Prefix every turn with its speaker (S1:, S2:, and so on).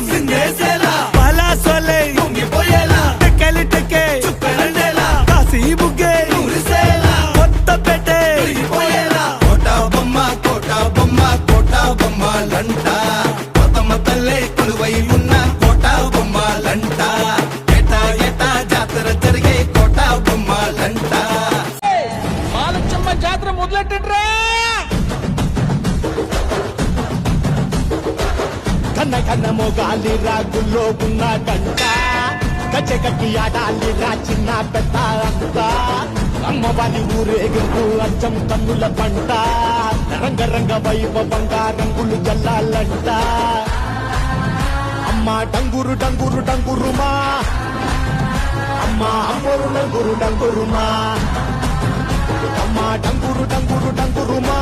S1: సిందేసేలా పలాసోలే పొంగిపోయేలా టెక్కలి టెక్కే చుక్కరండేలా కాశీ బుగ్గే ఊరిసేలా కొత్త పెట్టే పోయేలా కోటా బొమ్మ లంట కొత్తమ్మ తల్లే కొలువై ఉన్న కోటా బొమ్మలంట ఏటా జాతర జరిగే కోటా బొమ్మలంట
S2: మాలచ్చమ్మ జాతర మొదలెట్టండ్రా
S3: కన్న మోగాలి రాగుల్లో ఉన్నాడంట గచ్చగట్టి ఆడాలి రా చిన్న పెద్ద అంతా అమ్మవారి ఊరేగింపు అచ్చం కన్నుల పంట రంగరంగ వైభవంగా రంగులు జల్లాలంట అమ్మ డంగురు డంగురు డంగురుమా అమ్మ అమ్మోరు డంగురు డంగురుమా అమ్మ డంగురు డంగురు డంగురుమా